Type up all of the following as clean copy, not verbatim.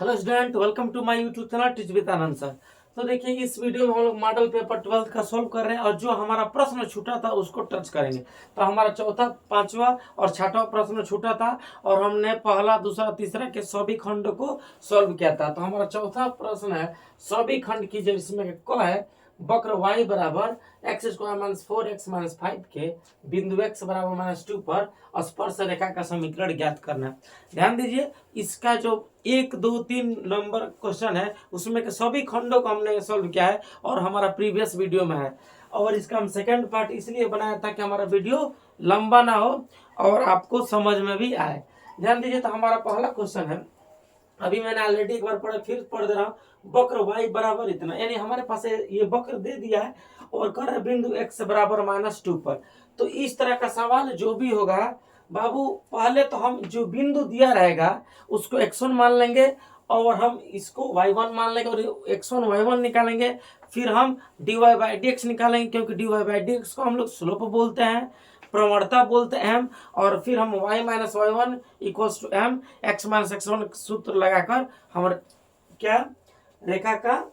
Hello student, welcome to my YouTube channel teach with Anand sir. तो देखिए, इस video में हम लोग मॉडल पेपर 12th का सॉल्व कर रहे हैं और जो हमारा प्रश्न छूटा था उसको टच करेंगे। तो हमारा चौथा, पांचवा और छठवां प्रश्न छूटा था और हमने पहला, दूसरा, तीसरा के सभी खंड को सॉल्व किया था। तो हमारा चौथा प्रश्न है सभी खंड की, जब इसमें क है वक्र y बराबर एक्स स्क्वायर माइनस 4x-5 के बिंदु x बराबर -2 पर स्पर्श रेखा का समीकरण ज्ञात करना है। ध्यान दीजिए, इसका जो 1, 2, 3 नंबर क्वेश्चन है उसमें के सभी खंडों को हमने सॉल्व किया है और हमारा प्रीवियस वीडियो में है। और इसका हम सेकंड पार्ट इसलिए बनाया था कि हमारा वीडियो लंबा ना हो और आपको समझ में भी आए। ध्यान दीजिए, तो हमारा पहला क्वेश्चन है, अभी मैंने ऑलरेडी एक बार पढ़ा, फिर पढ़ दे रहा हूँ। वक्र y बराबर इतना, यानी हमारे पास ये वक्र दे दिया है और कर रहे बिंदु x बराबर -2 पर। तो इस तरह का सवाल जो भी होगा बाबू, पहले तो हम जो बिंदु दिया रहेगा उसको x1 मान लेंगे और हम इसको y1 मान लेंगे और x1 y1 निकालेंगे। फिर हम dy/dx निकालेंगे, क्योंकि dy/dx को हम लोग स्लोप बोलते हैं, प्रवणता बोलते हैं m। और फिर हम y - y1 = m, x - x1 सूत्र लगाकर हम क्या रेखा का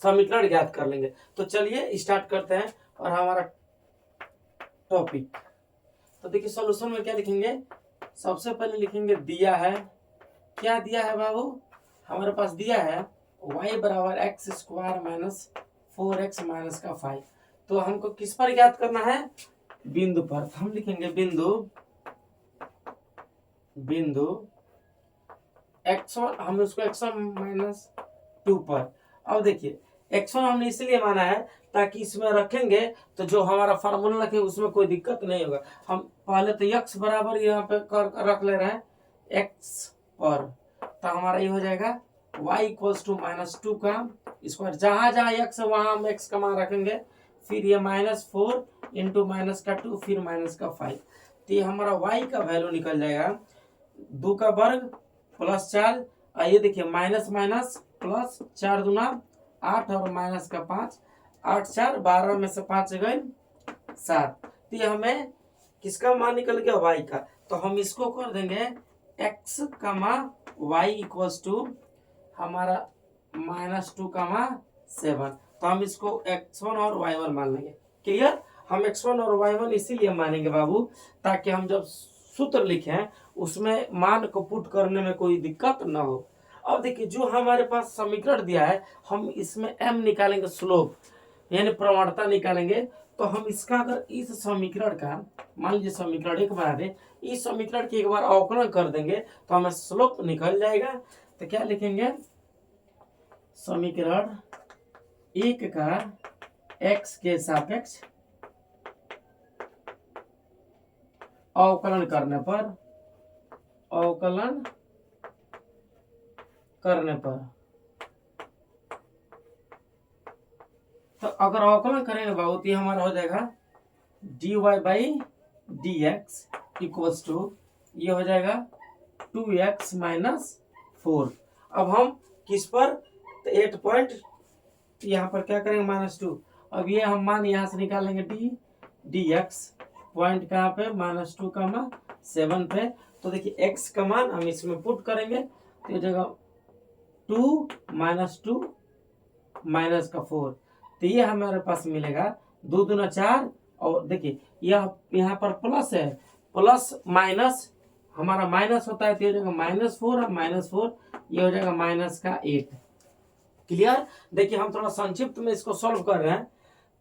समीकरण ज्ञात कर लेंगे। तो चलिए स्टार्ट करते हैं और हमारा टॉपिक। तो देखिए, सॉल्यूशन में क्या लिखेंगे, सबसे पहले लिखेंगे दिया है। क्या दिया है बाबू, हमारे पास दिया है y बराबर x² - 4x - 5। तो हमको किस पर ज्ञात करना है, बिंदु पर। तो हम लिखेंगे बिंदु x1, हम उसको x1 - 2 पर। अब देखिए, x1 हमने इसलिए माना है ताकि इसमें रखेंगे तो जो हमारा फार्मूला रखेंगे उसमें कोई दिक्कत नहीं होगा। हम पहले तो x बराबर यहाँ पे रख ले रहे हैं x पर, तो हमारा ये हो जाएगा y = -2 का स्क्वायर। जहां जहां x है वहां हम x का मान रखेंगे। फिर ये -4 इंटू -2 फिर -5। तो ये हमारा y का वैल्यू निकल जाएगा 2 का वर्ग प्लस 4। आइए देखिए, माइनस माइनस प्लस, 4 दूना 8 और -5, 8 4 12 में से 5 गए 7। तो ये हमें किसका मान निकल गया, y का। तो हम इसको कर देंगे x, y = हमारा -2, 7। तो हम इसको x1 और y1 मान लेंगे। क्लियर। हम x1 और y1 इसीलिए मानेंगे बाबू ताकि हम जब सूत्र लिखें उसमें मान को पुट करने में कोई दिक्कत ना हो। अब देखिए, जो हमारे पास समीकरण दिया है हम इसमें m निकालेंगे, स्लोप यानी प्रवणता निकालेंगे। तो हम इसका अगर इस समीकरण का, मान लीजिए समीकरण 1 बना दे, इस समीकरण की एक बार अवकलन कर देंगे तो हमें स्लोप निकल जाएगा। तो क्या लिखेंगे, समीकरण 1 का x के सापेक्ष अवकलन करने पर तो अगर अवकलन करेंगे बाबू तो हमारा हो जाएगा dy/dx = ये हो जाएगा 2x - 4। अब हम किस पर, तो 8 पॉइंट यहाँ पर क्या करेंगे -2। अब ये हम मान यहाँ से निकालेंगे dx, पॉइंट कहाँ पे -2, 7 पे। तो देखिए x का मान हम इसमें पुट करेंगे तो ये जगह 2 - 2 -4। तो ये हमारे पास मिलेगा 2 दूना 4। और देखिए यहाँ पर प्लस है, प्लस माइनस हमारा माइनस होता है तो ये हो जाएगा -4 और -4, ये हो जाएगा -8। क्लियर। देखिए, हम थोड़ा संक्षिप्त में इसको सॉल्व कर रहे हैं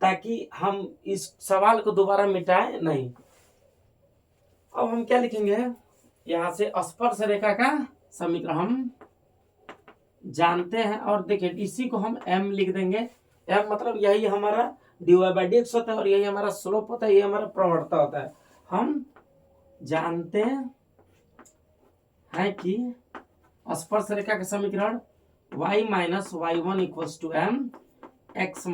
ताकि हम इस सवाल को दोबारा मिटाए नहीं। अब हम क्या लिखेंगे, यहाँ से स्पर्श रेखा का समीकरण हम जानते हैं और देखिए इसी को हम m लिख देंगे। m मतलब यही हमारा dy/dx होता है और यही हमारा स्लोप होता है, ये हमारा प्रवणता होता है। हम जानते हैं कि स्पर्श रेखा का समीकरण y - y1 = m, x -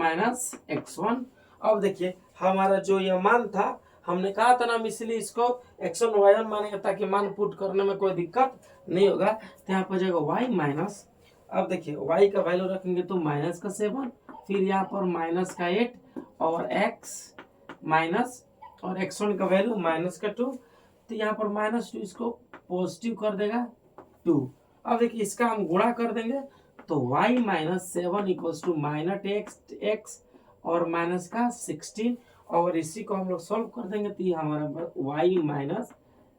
x1। अब देखिए, हमारा जो ये मान था हमने कहा था ना, हम इसलिए इसको x1 y1 मानेंगे ताकि मान पुट करने में कोई दिक्कत नहीं होगा। तो यहाँ पर जाएगा y माइनस, अब देखिए y का वैल्यू रखेंगे तो -7, फिर यहाँ पर -8 और x माइनस और x1 का वैल्यू -2। तो यहाँ पर -2 इसको पॉजिटिव कर देगा 2। अब देखिए इसका हम गुणा कर देंगे तो y minus 7 equals to minus x और माइनस का 16, और इसी को हम लोग सॉल्व कर देंगे तो ये हमारा y माइनस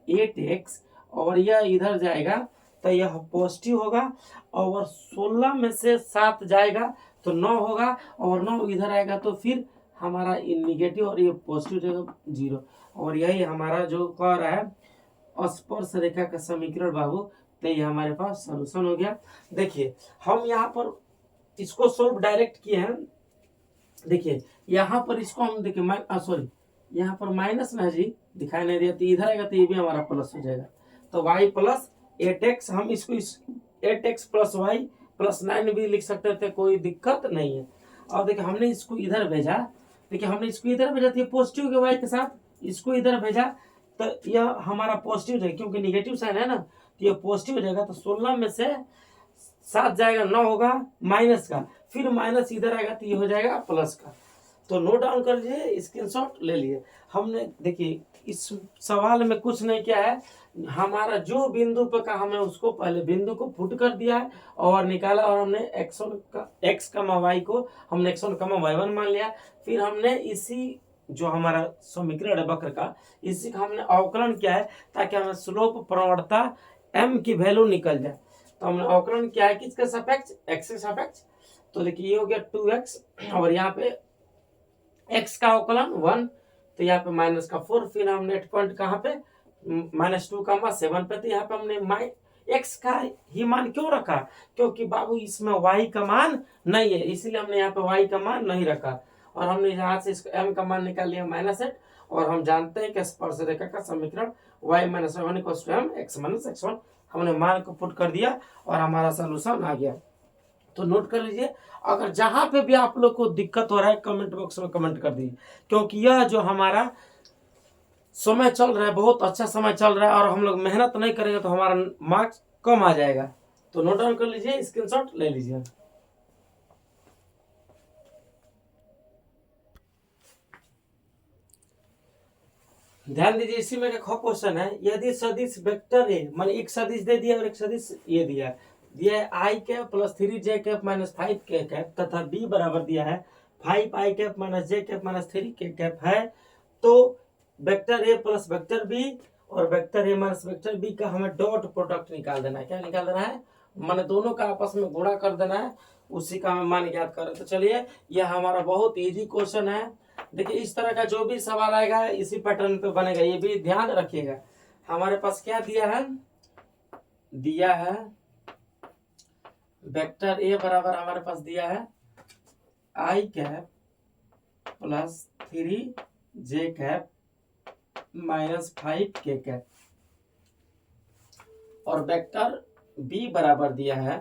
8x, और यह इधर जाएगा तो यह पॉजिटिव होगा, और 16 में से 7 जाएगा तो 9 होगा, और 9 इधर आएगा तो फिर हमारा निगेटिव और ये पॉजिटिव जाएगा 0। और यही हमारा जो कह रहा है स्पर्श रेखा का समीकरण बाबू, तो ये हमारे पास सॉल्यूशन हो गया। देखिए हम यहाँ पर इसको सोल्व डायरेक्ट किए हैं। देखिए यहाँ पर इसको हम देखिए सॉरी यहाँ पर माइनस ना जी दिखाई नहीं दिया, तो इधर आएगा तो ये भी हमारा प्लस हो जाएगा। तो y प्लस 8x, हम इसको 8x प्लस वाई प्लस 9 भी लिख सकते थे, कोई दिक्कत नहीं है। और देखिए हमने इसको इधर भेजा, देखिए हमने इसको इधर भेजा तो ये पॉजिटिव के y के साथ, इसको इधर भेजा तो यह हमारा पॉजिटिव है, क्योंकि निगेटिव साइन है ना, तो ये पॉजिटिव हो जाएगा। तो 16 में से 7 जाएगा 9 होगा माइनस का, फिर माइनस इधर आएगा तो ये हो जाएगा प्लस का। तो नोट डाउन कर लीजिए, स्क्रीनशॉट ले लिए। हमने देखिए इस सवाल में कुछ नहीं किया है, हमारा जो बिंदु पे का हमें उसको पहले बिंदु को पुट कर दिया है और निकाला, और हमने x y को हमने x1 y1 मान लिया। फिर हमने इसी जो हमारा समीकरण है वक्र का, इसी का हमने अवकलन किया है ताकि हमें स्लोप प्रवणता m की वैल्यू निकल जाए। तो हमने अवकलन किया है किसके सापेक्ष, x के सापेक्ष। तो देखिए ये हो गया 2x, और यहाँ पे x का अवकलन 1, तो यहाँ पे माइनस का 4, फिर हम नेट पॉइंट कहाँ पे -2, 7 पे, तो यहाँ पे हमने x का ही मान क्यों रखा, क्योंकि बाबू इसमें y का मान नहीं है, इसलिए हमने यहाँ पे y का मान नहीं रखा। और हमने यहाँ से इसका m का मान निकाल लिया -8, और हम जानते हैं कि स्पर्श रेखा का समीकरण y minus m x minus x1, हमने मान को पुट कर दिया और हमारा सॉल्यूशन आ गया। तो नोट कर लीजिए, अगर जहां पे भी आप लोग को दिक्कत हो रहा है कमेंट बॉक्स में कमेंट कर दीजिए, क्योंकि यह जो हमारा समय चल रहा है बहुत अच्छा समय चल रहा है, और हम लोग मेहनत नहीं करेंगे तो हमारा मार्क्स कम आ जाएगा। तो नोट डाउन कर लीजिए, स्क्रीनशॉट ले लीजिए। ध्यान दीजिए, इसी में एक क्वेश्चन है, यदि सदिश वेक्टर है, मान एक सदिश दे दिया और एक सदिश ये दिया है i cap plus 3j cap minus 5k cap, तथा b बराबर दिया है 5i cap minus j cap minus 3k cap है, तो vector a plus vector b और vector a minus vector b का हमें डॉट प्रोडक्ट निकाल देना है। क्या निकाल देना है, माने दोनों का आपस में गुणा कर देना है, उसी का हमें मान ज्ञात करें। तो चलिए यह हमारा बहुत इजी क्वेश्चन है। देखिए इस तरह का जो भी सवाल आएगा इसी पैटर्न पे बनेगा, ये भी ध्यान रखिएगा। हमारे पास क्या दिया है वेक्टर ए बराबर हमारे पास दिया है i cap plus 3j cap minus 5k cap, और वेक्टर बी बराबर दिया है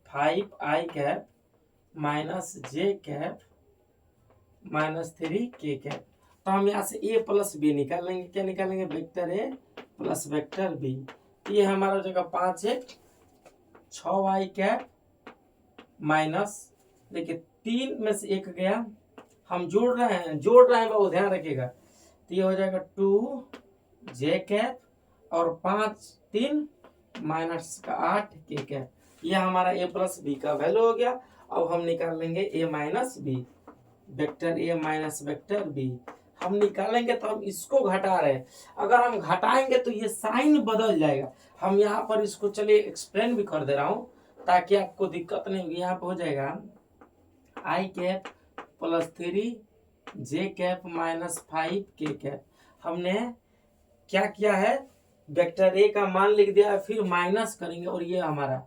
5i cap minus j cap minus 3k cap. तो हम यहाँ से a प्लस बी निकालेंगे, क्या निकालेंगे, वेक्टर ए प्लस वेक्टर बी। ये हमारा जगह 5 है 6y कैप माइनस, देखिए 3 में से 1 गया, हम जोड़ रहे हैं बहुत ध्यान रखिएगा, तो ये हो जाएगा 2j कैप और 5 3 माइनस का 8k कैप। यह हमारा a प्लस बी का वैल्यू हो गया। अब हम निकाल लेंगे a minus B, vector a minus vector b हम निकालेंगे, तो हम इसको घटा रहे हैं, अगर हम घटाएंगे तो ये साइन बदल जाएगा। हम यहाँ पर इसको चलिए एक्सप्लेन भी कर दे रहा हूँ ताकि आपको दिक्कत नहीं होगी। यहाँ पे हो जाएगा i cap plus 3j cap minus 5k cap. हमने क्या किया है, वेक्टर ए का मान लिख दिया, फिर माइनस करेंगे, और ये हमारा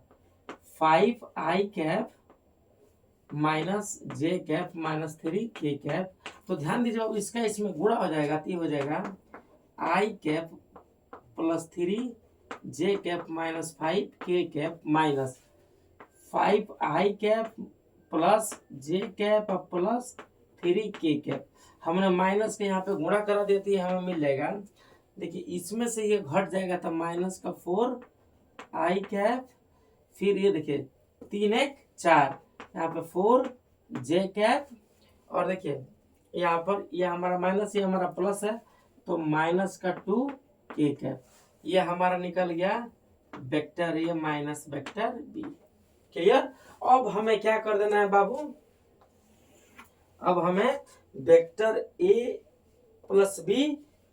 5i cap minus j cap minus 3k cap. तो ध्यान दीजिए अब इसका इसमें गुणा हो जाएगा, तो ये हो जाएगा i cap plus 3j cap minus 5k cap minus 5i cap plus j cap plus 3k cap. हमने माइनस के यहाँ पे गुणा करा देती है, हमें मिल जाएगा, देखिए इसमें से ये घट जाएगा तो माइनस का 4i कैप, फिर ये देखिए 3 1 4, यहाँ पे 4j कैप, और देखिए यहाँ पर ये हमारा माइनस, ये हमारा प्लस है, तो माइनस का 2k कैप। ये हमारा निकल गया वेक्टर ए माइनस वेक्टर बी। क्लियर। अब हमें क्या कर देना है बाबू, अब हमें वेक्टर ए प्लस बी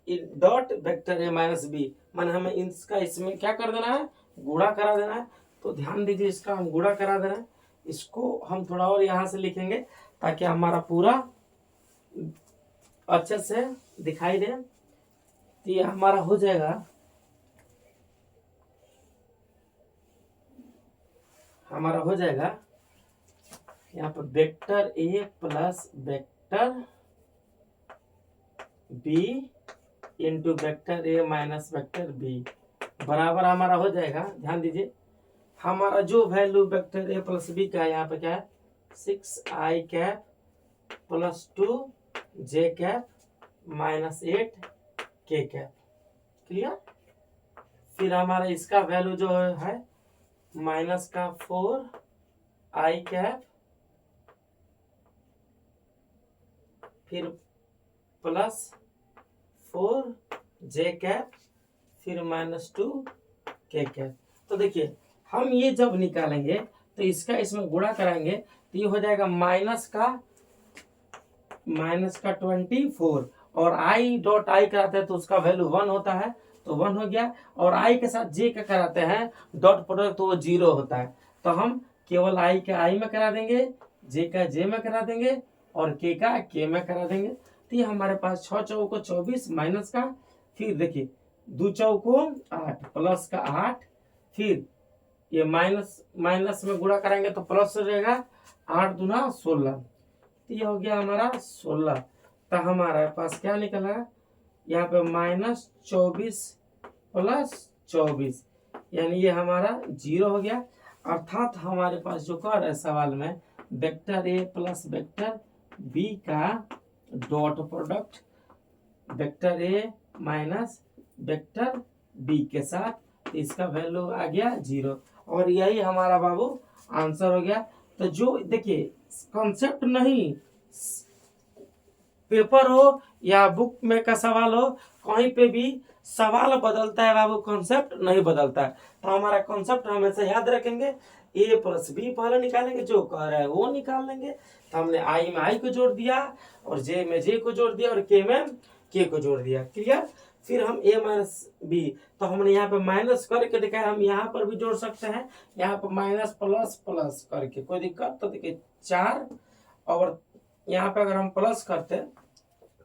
डॉट वेक्टर ए माइनस बी, माने हमें इसका इसमें क्या कर देना है, गुणा करा देना है। तो ध्यान दीजिए, इसका हम गुणा करा देना है। इसको हम थोड़ा और यहां से लिखेंगे ताकि हमारा पूरा अच्छे से दिखाई दे। तो ये हमारा हो जाएगा, हमारा हो जाएगा यहाँ पर वेक्टर ए plus vector B into vector ए माइनस वेक्टर बी बराबर हमारा हो जाएगा। ध्यान दीजिए, हमारा जो वैल्यू वेक्टर ए प्लस बी का है यहाँ पे क्या है, 6i cap plus 2j cap minus 8k cap. Clear. फिर हमारा इसका वैल्यू जो है माइनस का 4i कैप फिर प्लस 4j कैप फिर माइनस 2k कैप। तो देखिए हम ये जब निकालेंगे तो इसका इसमें गुणा कराएंगे तो ये हो जाएगा माइनस का 24 और i डॉट आई कराते हैं तो उसका वैल्यू 1 होता है, तो 1 हो गया। और i के साथ j का कराते हैं डॉट प्रोडक्ट तो वो 0 होता है। तो हम केवल i के i में करा देंगे, j का j में करा देंगे और k का k में करा देंगे। तो ये हमारे पास 6 चौको 24 माइनस का, फिर देखिए 2 चौको 8 प्लस का 8, फिर ये माइनस माइनस में गुणा करेंगे तो प्लस हो जाएगा 8 दूना 16। तो ये हो गया हमारा 16। तो हमारे पास क्या निकला, यहाँ पे माइनस 24 प्लस 24 यानी ये हमारा 0 हो गया। अर्थात हमारे पास जो कर है सवाल में वेक्टर ए प्लस वेक्टर बी का डॉट प्रोडक्ट वेक्टर ए माइनस वेक्टर बी के साथ, तो इसका वैल्यू आ गया 0 और यही हमारा बाबू आंसर हो गया। तो जो देखिए कॉन्सेप्ट नहीं, पेपर हो या बुक में का सवाल हो, कहीं पे भी सवाल बदलता है बाबू, कॉन्सेप्ट नहीं बदलता है। तो हमारा कॉन्सेप्ट हमेशा याद रखेंगे, ए प्लस बी पहले निकालेंगे, जो कह रहा है वो निकाल लेंगे। तो हमने आई में आई को जोड़ दिया और जे में जे को जोड़ दिया और के में के को जोड़ दिया। क्लियर। फिर हम ए माइनस बी, तो हमने यहाँ पे माइनस करके दिखाया, हम यहाँ पर भी जोड़ सकते हैं, यहाँ पर माइनस प्लस प्लस करके कोई दिक्कत। तो देखिए 4 और यहाँ पे अगर हम प्लस करते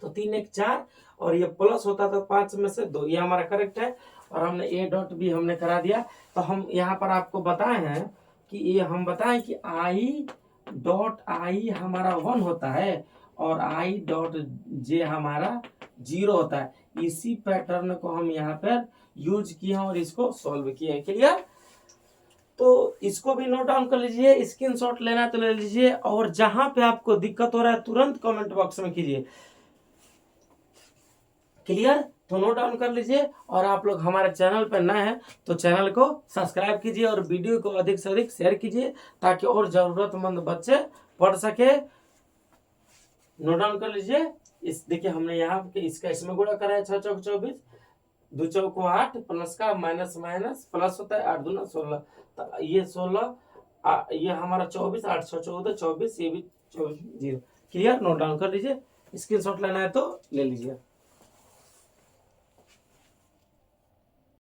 तो 3 1 4 और ये प्लस होता तो 5 में से 2, ये हमारा करेक्ट है। और हमने ए डॉट बी हमने करा दिया। तो हम यहाँ पर आपको बताए हैं कि ये हम बताएं कि आई डॉट आई हमारा 1 होता है और आई डॉट जे हमारा 0 होता है। इसी पैटर्न को हम यहाँ पर यूज किए और इसको सॉल्व किए। क्लियर। तो इसको भी नोट डाउन कर लीजिए, स्क्रीनशॉट लेना तो ले लीजिए और जहां पे आपको दिक्कत हो रहा है तुरंत कमेंट बॉक्स में कीजिए। क्लियर। तो नोट डाउन कर लीजिए और आप लोग हमारे चैनल पर नए हैं तो चैनल को सब्सक्राइब कीजिए और वीडियो को अधिक से अधिक शेयर कीजिए ताकि और जरूरतमंद बच्चे पढ़ सके। नोट डाउन कर लीजिए। इस देखिए हमने यहाँ पे इसका इसमें गुणा करा है 6 चौक 24, 2 चौक 8 प्लस का माइनस माइनस प्लस होता है 8 दूना 16। तो ये 16 ये हमारा 24 8 6 14 24, ये भी 24 0। क्लियर। नोट डाउन कर लीजिए, स्क्रीनशॉट लेना है तो ले लीजिए।